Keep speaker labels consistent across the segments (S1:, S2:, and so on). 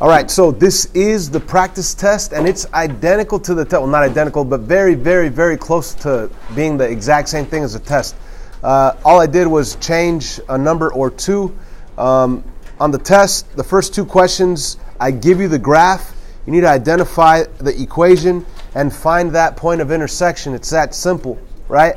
S1: All right, so this is the practice test, and it's identical to the test. Well, not identical, but very, very, very close to being the exact same thing as the test. All I did was change a number or two. On the test, the first two questions, I give you the graph. You need to identify the equation and find that point of intersection. It's that simple, right?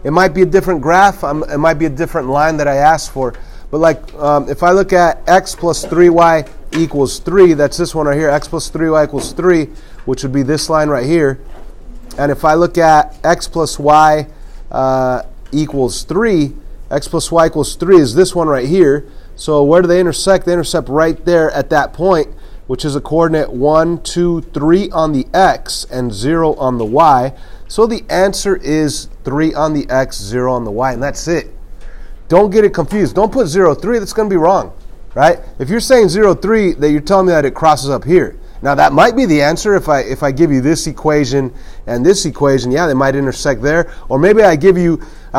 S1: It might be a different graph. It might be a different line that I asked for. But like if I look at x plus 3y equals 3, that's this one right here, x plus 3y equals 3, which would be this line right here. And if I look at x plus y equals 3, x plus y equals 3 is this one right here. So where do they intersect? They intersect right there at that point, which is a coordinate 1, 2, 3 on the x and 0 on the y. So the answer is 3 on the x, 0 on the y, and that's it. Don't get it confused. Don't put 0, 3. That's going to be wrong, right? If you're saying 0, 3, that you're telling me that it crosses up here. Now, that might be the answer if I give you this equation and this equation. Yeah, they might intersect there. Or maybe I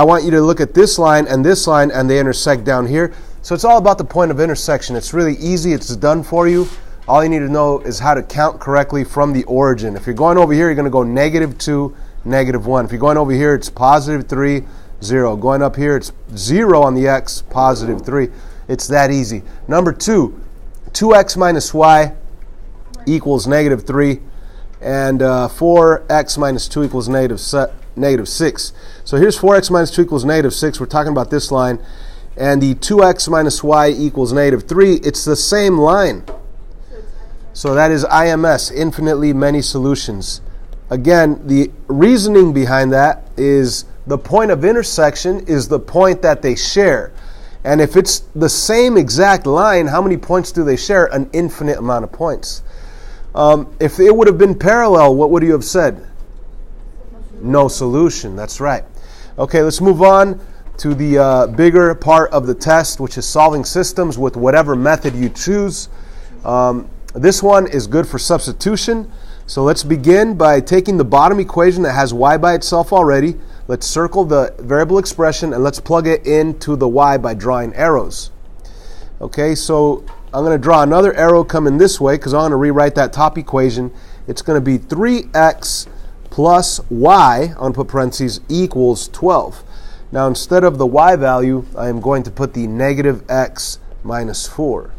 S1: want you to look at this line, and they intersect down here. So it's all about the point of intersection. It's really easy. It's done for you. All you need to know is how to count correctly from the origin. If you're going over here, you're going to go -2, -1. If you're going over here, it's +3, 0. Going up here, it's 0 on the x, +3. It's that easy. Number 2, 2x minus y equals -3, and 4x minus 2 equals -6. So here's 4x minus 2 equals -6. We're talking about this line. And the 2x minus y equals -3. It's the same line. So that is IMS, infinitely many solutions. Again, the reasoning behind that is the point of intersection is the point that they share. And if it's the same exact line, how many points do they share? An infinite amount of points. If it would have been parallel, what would you have said? No solution. That's right. Okay, let's move on to the bigger part of the test, which is solving systems with whatever method you choose. This one is good for substitution. So let's begin by taking the bottom equation that has y by itself already. Let's circle the variable expression and let's plug it into the y by drawing arrows. Okay, so I'm going to draw another arrow coming this way because I want to rewrite that top equation. It's going to be 3x plus y, I'm going to put parentheses, equals 12. Now instead of the y value, I am going to put the -x minus 4.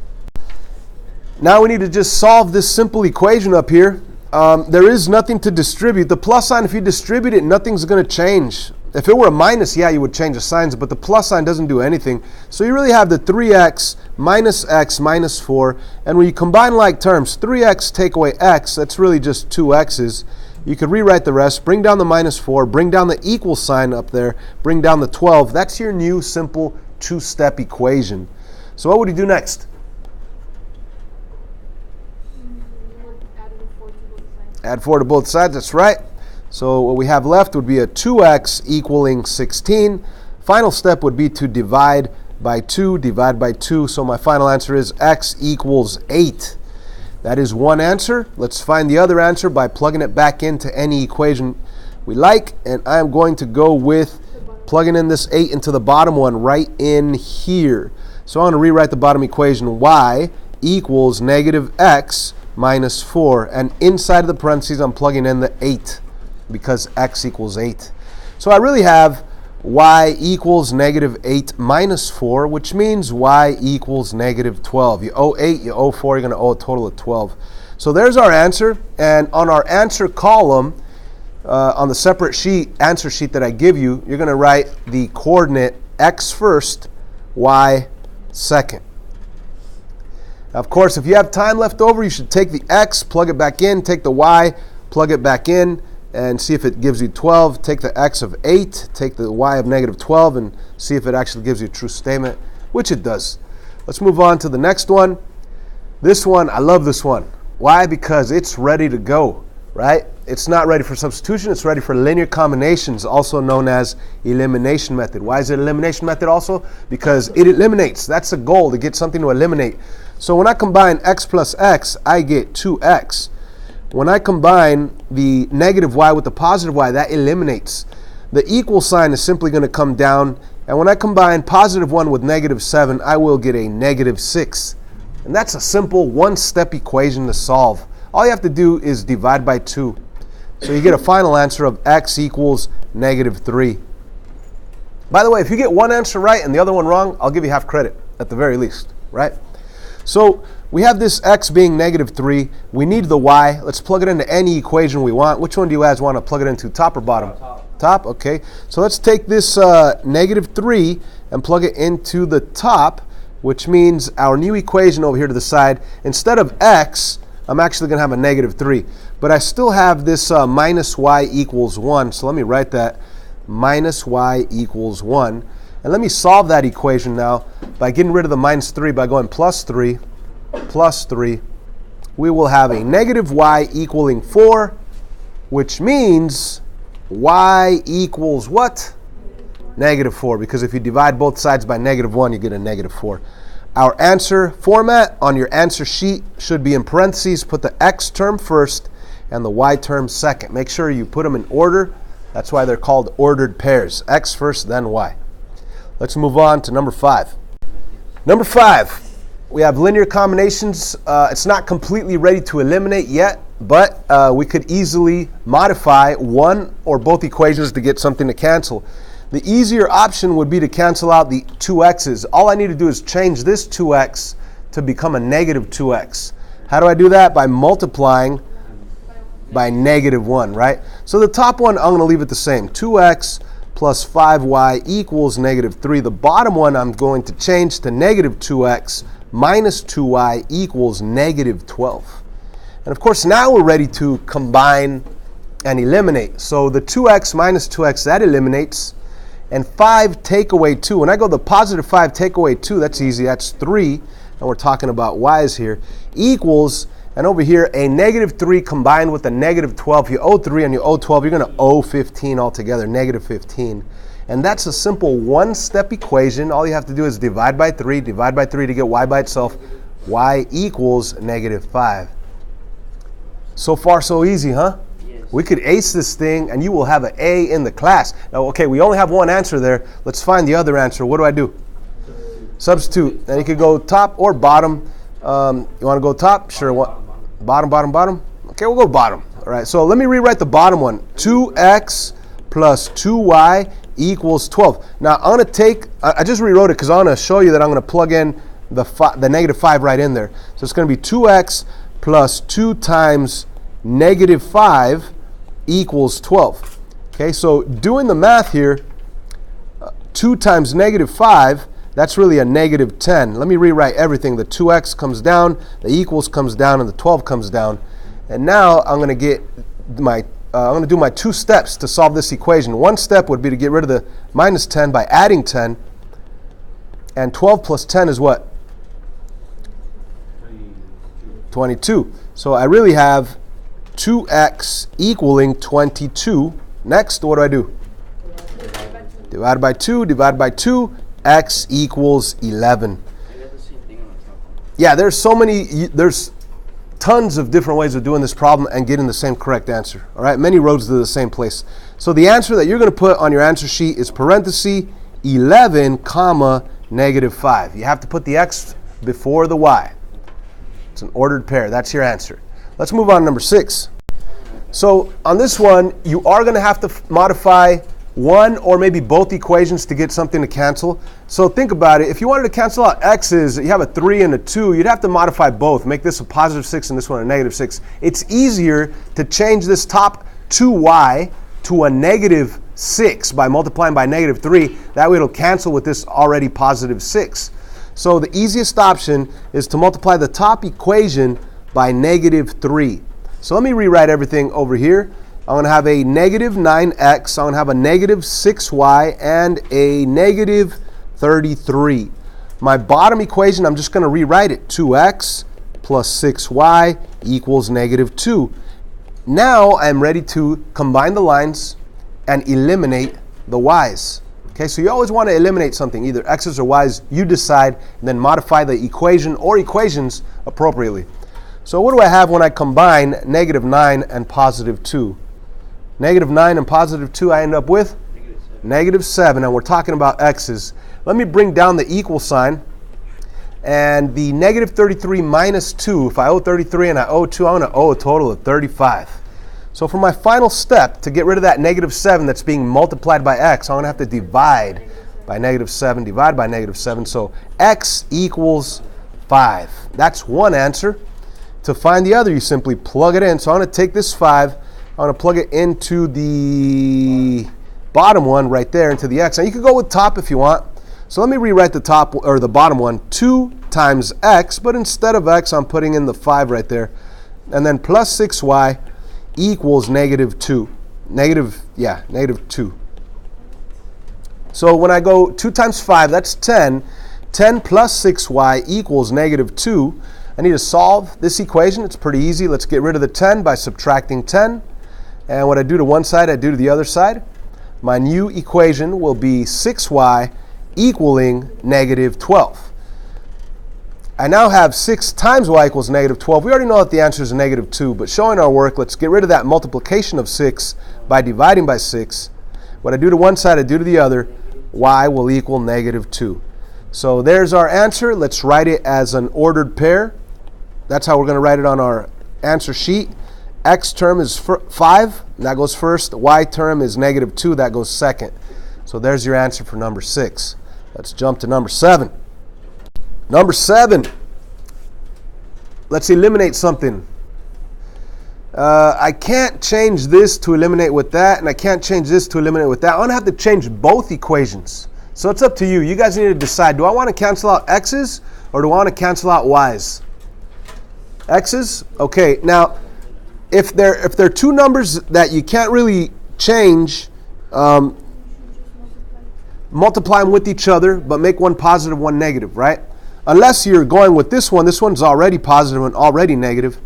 S1: Now we need to just solve this simple equation up here. There is nothing to distribute. The plus sign, if you distribute it, nothing's going to change. If it were a minus, yeah, you would change the signs, but the plus sign doesn't do anything. So you really have the 3x minus x minus 4. And when you combine like terms, 3x take away x, that's really just 2x's. You could rewrite the rest, bring down the -4, bring down the equal sign up there, bring down the 12. That's your new simple two-step equation. So what would you do next? Add 4 to both sides, that's right. So what we have left would be a 2x equaling 16. Final step would be to divide by 2. So my final answer is x equals 8. That is one answer. Let's find the other answer by plugging it back into any equation we like. And I'm going to go with plugging in this 8 into the bottom one right in here. So I'm going to rewrite the bottom equation. Y equals -x minus 4, and inside of the parentheses I'm plugging in the 8 because x equals 8. So I really have y equals -8 minus 4, which means y equals -12. You owe 8, you owe 4, you're going to owe a total of 12. So there's our answer, and on our answer column, on the separate answer sheet that I give you, you're going to write the coordinate x first, y second. Of course, if you have time left over, you should take the x, plug it back in, take the y, plug it back in, and see if it gives you 12. Take the x of 8, take the y of -12, and see if it actually gives you a true statement, which it does. Let's move on to the next one. This one, I love this one. Why? Because it's ready to go, right? It's not ready for substitution, it's ready for linear combinations, also known as elimination method. Why is it elimination method also? Because it eliminates. That's the goal, to get something to eliminate. So when I combine x plus x, I get 2x. When I combine the -y with the +y, that eliminates. The equal sign is simply going to come down. And when I combine +1 with -7, I will get a -6. And that's a simple one-step equation to solve. All you have to do is divide by 2. So you get a final answer of x equals -3. By the way, if you get one answer right and the other one wrong, I'll give you half credit at the very least, right? So we have this x being -3. We need the y. Let's plug it into any equation we want. Which one do you guys want to plug it into, top or bottom? Top, okay. So let's take this -3 and plug it into the top, which means our new equation over here to the side, instead of x, I'm actually going to have a -3. But I still have this minus y equals 1. So let me write that, minus y equals 1. And let me solve that equation now by getting rid of the -3 by going plus 3. We will have a -y equaling 4, which means y equals what? -4, because if you divide both sides by -1, you get a -4. Our answer format on your answer sheet should be in parentheses. Put the x term first and the y term second. Make sure you put them in order. That's why they're called ordered pairs. X first, then y. Let's move on to number 5. Number 5, we have linear combinations. It's not completely ready to eliminate yet, but we could easily modify one or both equations to get something to cancel. The easier option would be to cancel out the 2x's. All I need to do is change this 2x to become a -2x. How do I do that? By multiplying by -1, right? So the top one, I'm going to leave it the same. 2x plus 5y equals -3. The bottom one, I'm going to change to -2x minus 2y equals -12. And of course, now we're ready to combine and eliminate. So the 2x minus 2x, that eliminates. And 5 take away 2. When I go the positive 5 take away 2, that's easy. That's 3. And we're talking about y's here. Equals, and over here, a -3 combined with a -12. You owe 3 and you owe 12. You're going to owe 15 altogether, -15. And that's a simple one-step equation. All you have to do is divide by 3 to get y by itself. Y equals -5. So far, so easy, huh? We could ace this thing and you will have an A in the class. Now, okay, we only have one answer there. Let's find the other answer. What do I do? Substitute. And you could go top or bottom. You want to go top? Sure. Bottom. Okay, we'll go bottom. All right, so let me rewrite the bottom one. 2x plus 2y equals 12. Now, I'm going to take, I just rewrote it because I want to show you that I'm going to plug in the -5 right in there. So it's going to be 2x plus 2 times -5 equals 12. Okay, so doing the math here, 2 times -5, that's really a -10. Let me rewrite everything. The 2x comes down, the equals comes down, and the 12 comes down. And now I'm going to get my, I'm going to do my 2 steps to solve this equation. One step would be to get rid of the -10 by adding 10. And 12 plus 10 is what? 22. So I really have 2x equaling 22. Next, what do I do? Divide by 2, x equals 11. Yeah, there's tons of different ways of doing this problem and getting the same correct answer. All right, many roads to the same place. So the answer that you're going to put on your answer sheet is parenthesis 11, comma, -5. You have to put the x before the y. It's an ordered pair. That's your answer. Let's move on to number 6. So on this one, you are going to have to modify one or maybe both equations to get something to cancel. So think about it. If you wanted to cancel out x's, you have a 3 and a 2, you'd have to modify both. Make this a +6 and this one a -6. It's easier to change this top 2y to a -6 by multiplying by -3. That way it'll cancel with this already +6. So the easiest option is to multiply the top equation by -3. So let me rewrite everything over here. I'm going to have a -9x, I'm going to have a -6y, and a -33. My bottom equation, I'm just going to rewrite it. 2x plus 6y equals -2. Now I'm ready to combine the lines and eliminate the y's. Okay, so you always want to eliminate something, either x's or y's. You decide, and then modify the equation or equations appropriately. So what do I have when I combine -9 and +2? -9 and +2, I end up with -7, and we're talking about x's. Let me bring down the equal sign, And the negative 33 minus 2, if I owe 33 and I owe 2, I'm going to owe a total of 35. So for my final step, to get rid of that negative 7 that's being multiplied by x, I'm going to have to divide by negative 7, divide by negative 7. So x equals 5. That's one answer. To find the other, you simply plug it in. So I'm going to take this 5, I'm going to plug it into the bottom one right there, into the x. Now you can go with top if you want. So let me rewrite the top or the bottom one, 2 times x, but instead of x, I'm putting in the 5 right there. And then plus 6y equals negative 2. Negative 2. So when I go 2 times 5, that's 10. 10 plus 6y equals negative 2. I need to solve this equation. It's pretty easy. Let's get rid of the 10 by subtracting 10. And what I do to one side, I do to the other side. My new equation will be 6y equaling negative 12. I now have 6 times y equals negative 12. We already know that the answer is negative 2, but showing our work, let's get rid of that multiplication of 6 by dividing by 6. What I do to one side, I do to the other. Y will equal negative 2. So there's our answer. Let's write it as an ordered pair. That's how we're going to write it on our answer sheet. X term is 5, that goes first. Y term is negative 2, that goes second. So there's your answer for number 6. Let's jump to number 7. Number 7. Let's eliminate something. I can't change this to eliminate with that, and I can't change this to eliminate with that. I'm going to have to change both equations. So it's up to you. You guys need to decide. Do I want to cancel out x's or do I want to cancel out y's? X's? Okay, now if they're two numbers that you can't really change, multiply them with each other, but make one positive, one negative, right? Unless you're going with this one. This one's already positive and already negative.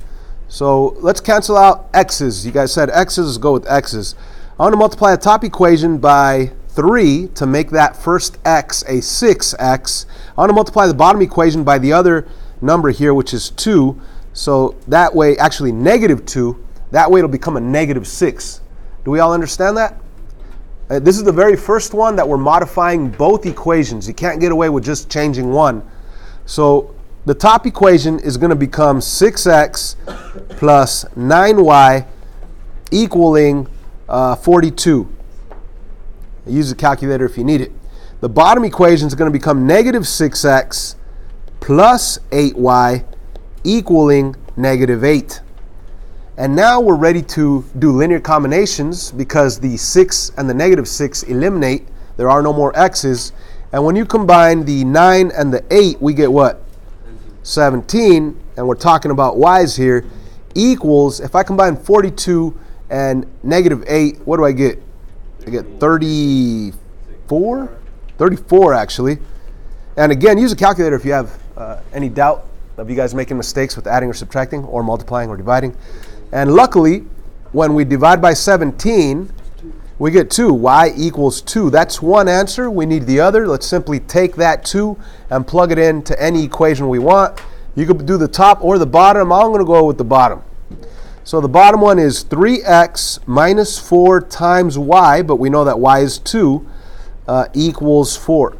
S1: So let's cancel out x's. You guys said x's, let's go with x's. I want to multiply the top equation by 3 to make that first x a 6x. I want to multiply the bottom equation by the other number here, which is 2. So that way, actually negative 2, that way it'll become a negative 6. Do we all understand that? This is the very first one that we're modifying both equations. You can't get away with just changing one. So the top equation is going to become 6x plus 9y equaling 42. Use a calculator if you need it. The bottom equation is going to become negative 6x plus 8y equaling negative 8. And now we're ready to do linear combinations because the 6 and the negative 6 eliminate. There are no more x's. And when you combine the 9 and the 8, we get what? 17. And we're talking about y's here. Equals, if I combine 42 and negative 8, what do I get? I get 34? 34 actually. And again, use a calculator if you have any doubt of you guys making mistakes with adding or subtracting or multiplying or dividing. And luckily, when we divide by 17, we get 2. Y equals 2. That's one answer. We need the other. Let's simply take that 2 and plug it into any equation we want. You could do the top or the bottom. I'm going to go with the bottom. So the bottom one is 3x minus 4 times y, but we know that y is 2, equals 4.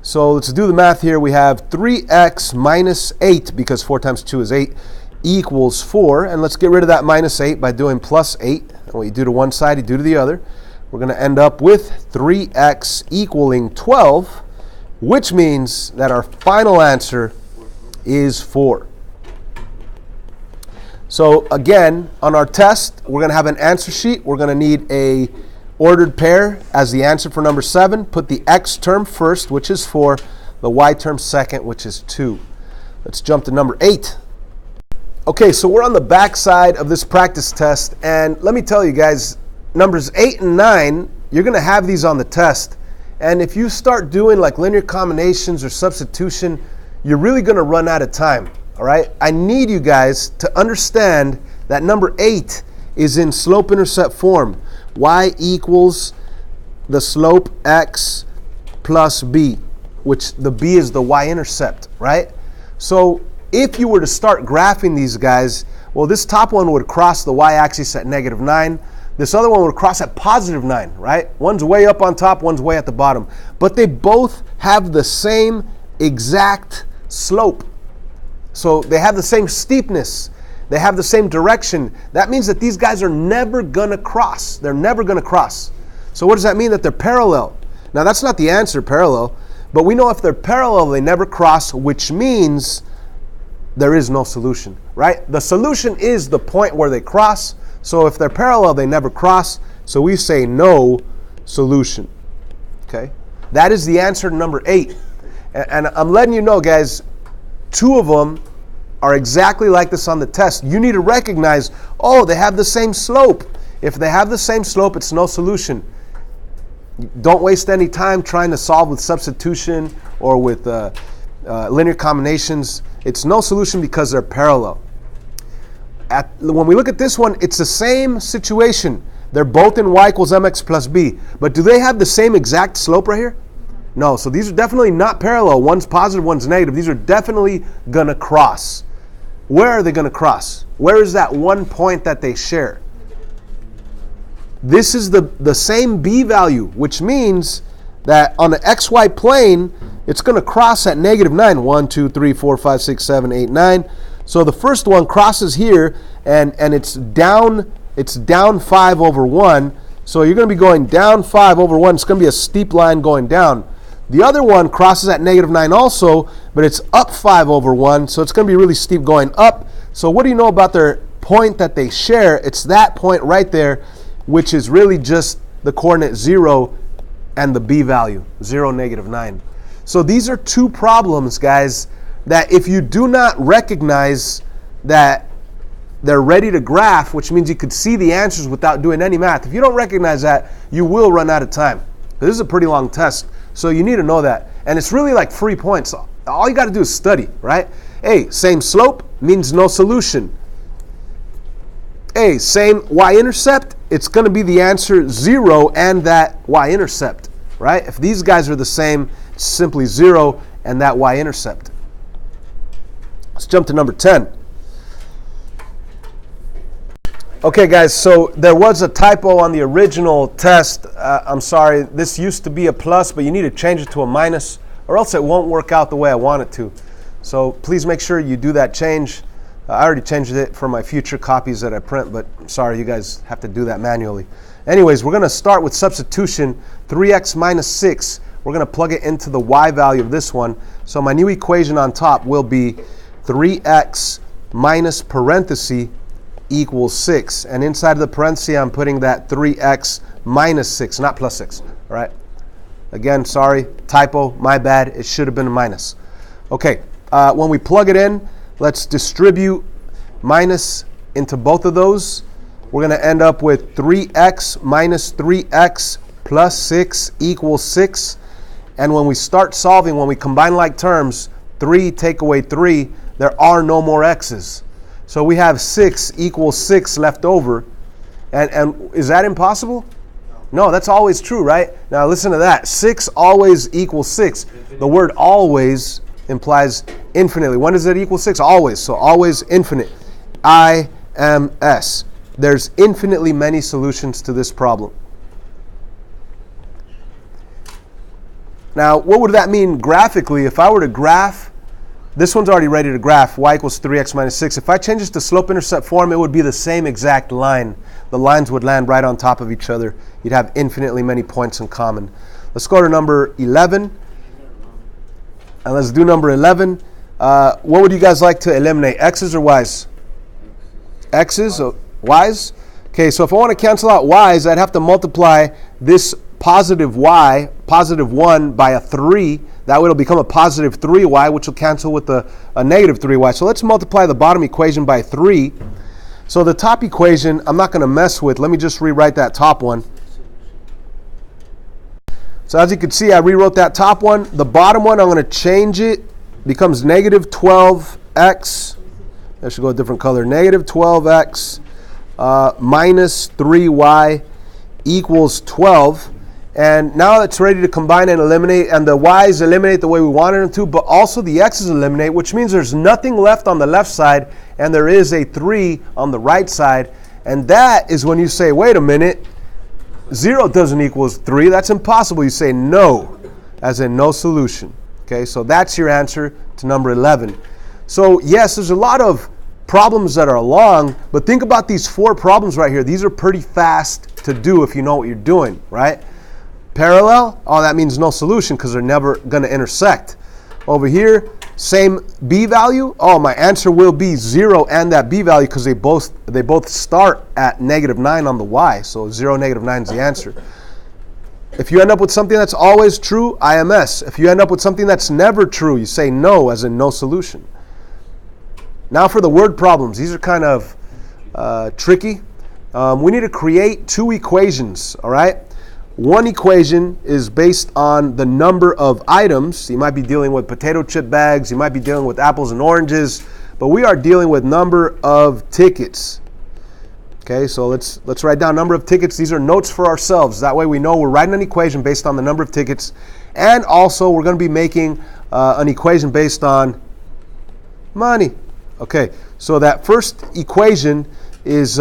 S1: So let's do the math here. We have 3x minus 8, because 4 times 2 is 8, equals 4. And let's get rid of that minus 8 by doing plus 8. And what you do to one side, you do to the other. We're going to end up with 3x equaling 12, which means that our final answer is 4. So again, on our test, we're going to have an answer sheet. We're going to need a ordered pair as the answer for number 7. Put the x term first, which is 4, the y term second, which is 2. Let's jump to number 8. Okay, so we're on the back side of this practice test, and let me tell you guys, numbers 8 and 9, you're going to have these on the test. And if you start doing like linear combinations or substitution, you're really going to run out of time. All right, I need you guys to understand that number 8 is in slope-intercept form. Y equals the slope x plus b, which the b is the y-intercept, right? So if you were to start graphing these guys, well, this top one would cross the y-axis at negative 9. This other one would cross at positive 9, right? One's way up on top, one's way at the bottom. But they both have the same exact slope. So they have the same steepness. They have the same direction. That means that these guys are never going to cross. They're never going to cross. So what does that mean? That they're parallel. Now that's not the answer, parallel. But we know if they're parallel, they never cross, which means there is no solution, right? The solution is the point where they cross. So if they're parallel, they never cross. So we say no solution. Okay? That is the answer to number 8. And I'm letting you know, guys, 2 of them are exactly like this on the test. You need to recognize, oh, they have the same slope. If they have the same slope, it's no solution. Don't waste any time trying to solve with substitution or with linear combinations. It's no solution because they're parallel. When we look at this one, it's the same situation. They're both in y equals mx plus b. But do they have the same exact slope right here? No. So these are definitely not parallel. One's positive, one's negative. These are definitely going to cross. Where are they going to cross? Where is that one point that they share? This is the same b value, which means that on the xy plane, it's going to cross at negative 9. 1, 2, 3, 4, 5, 6, 7, 8, 9. So the first one crosses here, and it's down 5 over 1. So you're going to be going down 5 over 1. It's going to be a steep line going down. The other one crosses at negative 9 also, but it's up 5 over 1. So it's going to be really steep going up. So what do you know about their point that they share? It's that point right there, which is really just the coordinate 0 and the b value, 0, negative 9. So these are 2 problems, guys, that if you do not recognize that they're ready to graph, which means you could see the answers without doing any math. If you don't recognize that, you will run out of time. This is a pretty long test, so you need to know that. And it's really like free points. All you got to do is study, right? Hey, same slope means no solution. Hey, same y-intercept, it's going to be the answer 0 and that y-intercept, right? If these guys are the same, it's simply 0 and that y-intercept. Let's jump to number 10. Okay, guys, so there was a typo on the original test. I'm sorry, this used to be a plus, but you need to change it to a minus, or else it won't work out the way I want it to. So please make sure you do that change. I already changed it for my future copies that I print, but sorry, you guys have to do that manually. Anyways, we're going to start with substitution. 3x minus 6. We're going to plug it into the y value of this one. So my new equation on top will be 3x minus parenthesis equals 6. And inside of the parenthesis, I'm putting that 3x minus 6, not plus 6. All right. Again, sorry, typo, my bad. It should have been a minus. Okay, when we plug it in, let's distribute minus into both of those. We're going to end up with 3x minus 3x plus 6 equals 6. And when we start solving, when we combine like terms, 3 take away 3, there are no more x's. So we have 6 equals 6 left over. And is that impossible? No, that's always true, right? Now listen to that. 6 always equals 6. The word always implies infinitely. When does it equal 6? Always. So always infinite. IMS. There's infinitely many solutions to this problem. Now, what would that mean graphically? If I were to graph, this one's already ready to graph, y equals 3x minus 6. If I change this to slope-intercept form, it would be the same exact line. The lines would land right on top of each other. You'd have infinitely many points in common. Let's go to number 11. And let's do number 11. What would you guys like to eliminate, x's or y's? X's or y's? Okay, so if I want to cancel out y's, I'd have to multiply this positive y, positive 1, by a 3. That way it'll become a positive 3y, which will cancel with a negative 3y. So let's multiply the bottom equation by 3. So the top equation, I'm not going to mess with. Let me just rewrite that top one. So as you can see, I rewrote that top one. The bottom one, I'm going to change it. Becomes negative 12x. I should go a different color. Negative 12x minus 3y equals 12. And now it's ready to combine and eliminate. And the y's eliminate the way we wanted them to, but also the x's eliminate, which means there's nothing left on the left side, and there is a 3 on the right side. And that is when you say, wait a minute, 0 doesn't equal 3. That's impossible. You say no, as in no solution. Okay, so that's your answer to number 11. So yes, there's a lot of problems that are long, but think about these 4 problems right here. These are pretty fast to do if you know what you're doing, right? Parallel, oh, that means no solution because they're never going to intersect. Over here, same b value. Oh, my answer will be 0 and that b value because they both start at -9 on the y. So 0, -9 is the answer. If you end up with something that's always true, IMS. If you end up with something that's never true, you say no, as in no solution. Now for the word problems. These are kind of tricky. We need to create 2 equations, all right? One equation is based on the number of items. You might be dealing with potato chip bags. You might be dealing with apples and oranges. But we are dealing with number of tickets. Okay, so let's write down number of tickets. These are notes for ourselves. That way we know we're writing an equation based on the number of tickets. And also we're going to be making an equation based on money. Okay, so that first equation is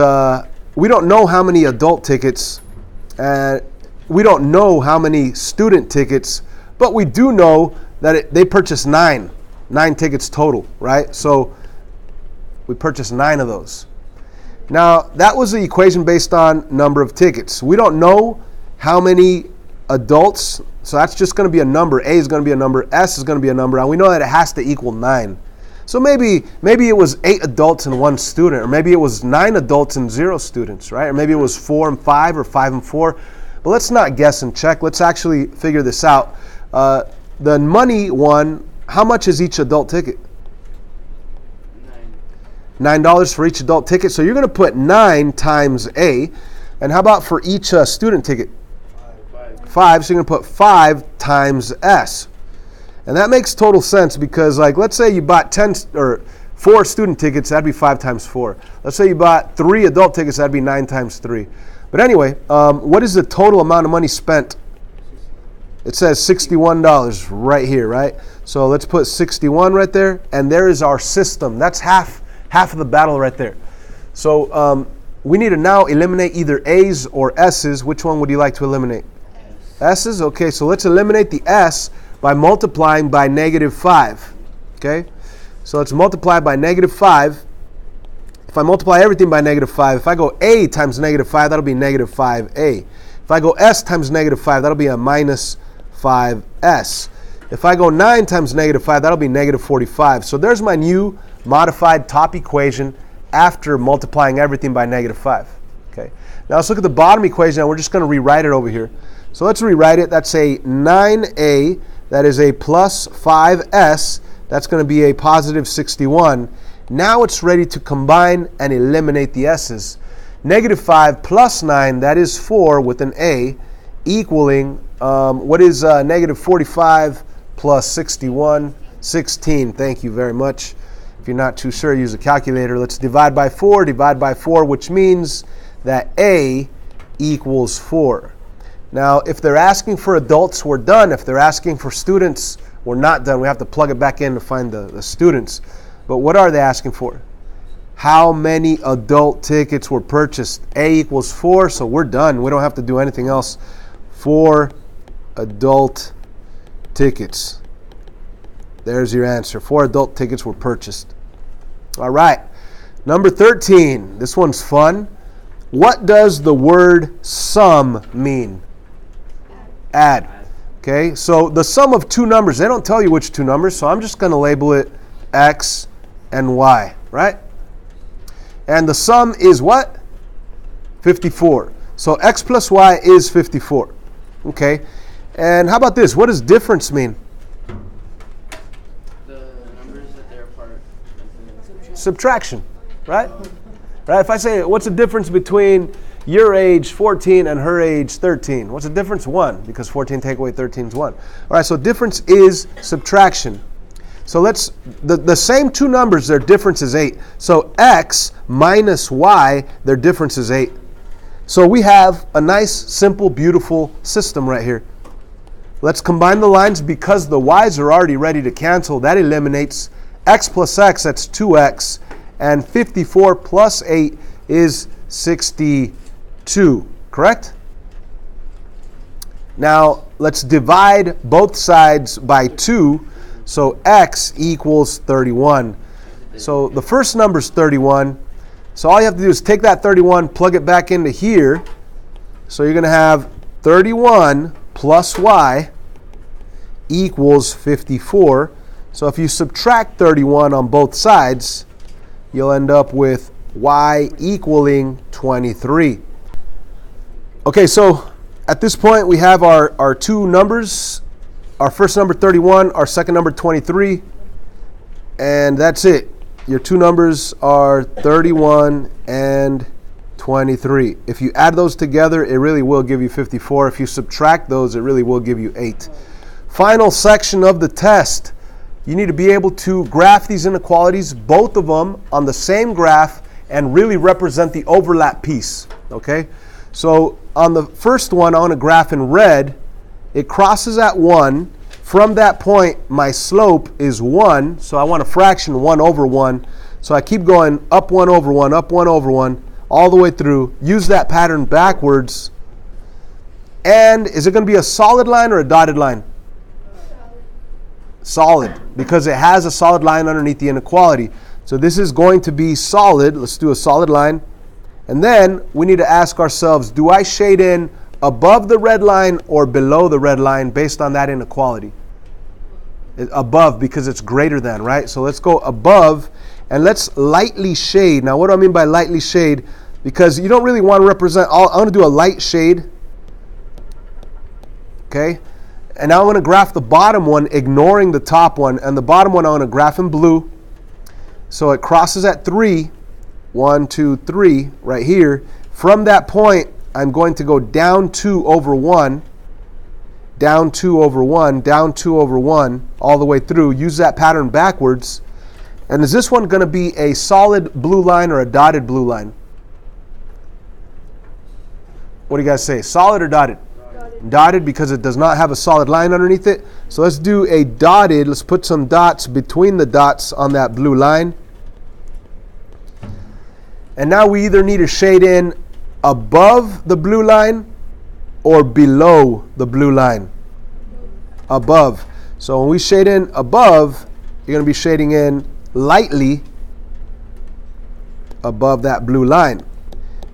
S1: we don't know how many adult tickets. We don't know how many student tickets, but we do know that they purchased 9 tickets total, right? So we purchased 9 of those. Now, that was the equation based on number of tickets. We don't know how many adults, so that's just going to be a number. A is going to be a number, S is going to be a number, and we know that it has to equal 9. So maybe it was 8 adults and 1 student, or maybe it was 9 adults and 0 students, right? Or maybe it was 4 and 5 or 5 and 4. But let's not guess and check. Let's actually figure this out. The money one, how much is each adult ticket? $9 for each adult ticket. So you're going to put 9 times A. And how about for each student ticket? 5. So you're going to put 5 times S. And that makes total sense because, like, let's say you bought 10 or 4 student tickets, that'd be 5 times 4. Let's say you bought 3 adult tickets, that'd be 9 times 3. But anyway, what is the total amount of money spent? It says $61 right here, right? So let's put 61 right there, and there is our system. That's half of the battle right there. So we need to now eliminate either A's or S's. Which one would you like to eliminate? S's? Okay, so let's eliminate the S by multiplying by -5. Okay, so let's multiply by -5. If I multiply everything by -5, if I go A times -5, that'll be -5A. If I go S times -5, that'll be a -5S. If I go 9 times -5, that'll be -45. So there's my new modified top equation after multiplying everything by -5. Okay. Now let's look at the bottom equation, and we're just going to rewrite it over here. So let's rewrite it. That's a 9A. That is a plus 5S. That's going to be a positive 61. Now it's ready to combine and eliminate the S's. -5 plus 9, that is 4 with an A, equaling, what is -45 plus 61? 16. Thank you very much. If you're not too sure, use a calculator. Let's divide by 4, which means that A equals 4. Now, if they're asking for adults, we're done. If they're asking for students, we're not done. We have to plug it back in to find the students. But what are they asking for? How many adult tickets were purchased? A equals 4, so we're done. We don't have to do anything else. 4 adult tickets. There's your answer. 4 adult tickets were purchased. All right. Number 13. This one's fun. What does the word sum mean? Add. Okay, so the sum of 2 numbers, they don't tell you which 2 numbers, so I'm just going to label it X and Y, right? And the sum is what? 54. So X plus Y is 54. Okay, and how about this? What does difference mean?
S2: The numbers that they're apart.
S1: Subtraction, right? Right? If I say, what's the difference between your age 14 and her age 13? What's the difference? 1, because 14 take away 13 is 1. All right, so difference is subtraction. So let's, the same 2 numbers, their difference is 8. So X minus Y, their difference is 8. So we have a nice, simple, beautiful system right here. Let's combine the lines because the Y's are already ready to cancel. That eliminates X plus X, that's 2X. And 54 plus 8 is 62, correct? Now, let's divide both sides by 2. So x equals 31. So the first number is 31. So all you have to do is take that 31, plug it back into here. So you're going to have 31 plus y equals 54. So if you subtract 31 on both sides, you'll end up with y equaling 23. Okay, so at this point we have our two numbers. Our first number 31, our second number 23. And that's it. Your two numbers are 31 and 23. If you add those together, it really will give you 54. If you subtract those, it really will give you 8. Final section of the test. You need to be able to graph these inequalities, both of them on the same graph, and really represent the overlap piece. Okay? So on the first one, I want to graph in red. It crosses at 1. From that point, my slope is 1, so I want a fraction 1 over 1. So I keep going up 1 over 1, up 1 over 1, all the way through. Use that pattern backwards. And is it going to be a solid line or a dotted line? Solid, because it has a solid line underneath the inequality. So this is going to be solid. Let's do a solid line. And then we need to ask ourselves, do I shade in above the red line or below the red line based on that inequality? Above, because it's greater than, right? So let's go above and let's lightly shade. Now what do I mean by lightly shade? Because you don't really want to represent, I'm going to do a light shade. Okay? And now I'm going to graph the bottom one, ignoring the top one. And the bottom one I'm going to graph in blue. So it crosses at 3. 1, 2, 3, right here. From that point, I'm going to go down 2 over 1. Down 2 over 1, down 2 over 1, all the way through. Use that pattern backwards. And is this one going to be a solid blue line or a dotted blue line? What do you guys say? Solid or dotted? Dotted, because it does not have a solid line underneath it. So let's do a dotted. Let's put some dots between the dots on that blue line. And now we either need to shade in above the blue line or below the blue line? Above. So when we shade in above, you're going to be shading in lightly above that blue line.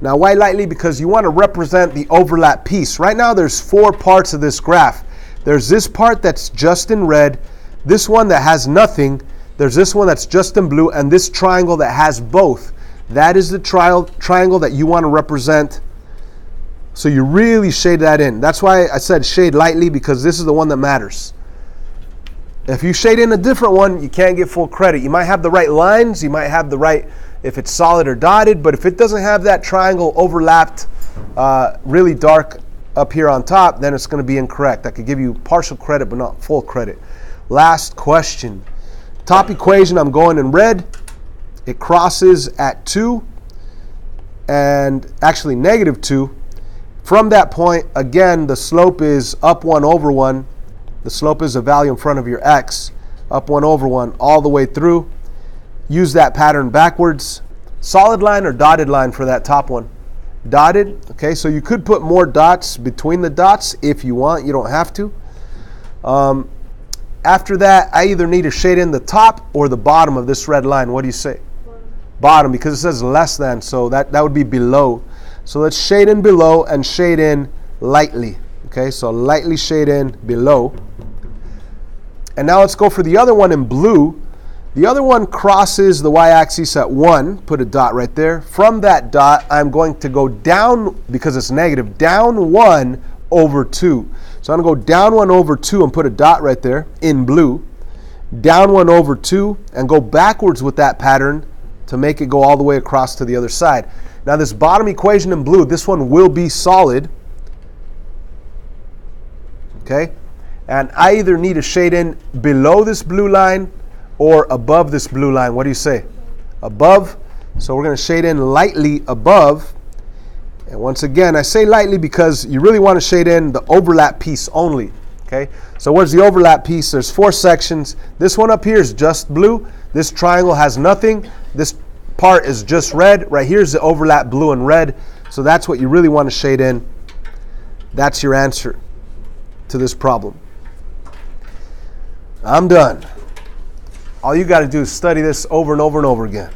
S1: Now why lightly? Because you want to represent the overlap piece. Right now there's 4 parts of this graph. There's this part that's just in red, this one that has nothing, there's this one that's just in blue, and this triangle that has both. That is the triangle that you want to represent. So you really shade that in. That's why I said shade lightly, because this is the one that matters. If you shade in a different one, you can't get full credit. You might have the right lines, you might have the right, if it's solid or dotted, but if it doesn't have that triangle overlapped really dark up here on top, then it's going to be incorrect. I could give you partial credit, but not full credit. Last question. Top equation, I'm going in red. It crosses at 2, and actually negative 2. From that point, again, the slope is up 1 over 1. The slope is a value in front of your x. Up 1 over 1 all the way through. Use that pattern backwards. Solid line or dotted line for that top one? Dotted. Okay, so you could put more dots between the dots if you want. You don't have to. After that, I either need to shade in the top or the bottom of this red line. What do you say? Bottom, because it says less than, so that would be below. So let's shade in below and shade in lightly. Okay, so lightly shade in below. And now let's go for the other one in blue. The other one crosses the y-axis at 1. Put a dot right there. From that dot, I'm going to go down, because it's negative, down 1 over 2. So I'm going to go down 1 over 2 and put a dot right there in blue. Down 1 over 2 and go backwards with that pattern to make it go all the way across to the other side. Now this bottom equation in blue, this one will be solid. Okay? And I either need to shade in below this blue line or above this blue line. What do you say? Above. So we're going to shade in lightly above. And once again, I say lightly because you really want to shade in the overlap piece only. Okay? So where's the overlap piece? There's 4 sections. This one up here is just blue. This triangle has nothing. This part is just red. Right here's the overlap blue and red. So that's what you really want to shade in. That's your answer to this problem. I'm done. All you got to do is study this over and over and over again.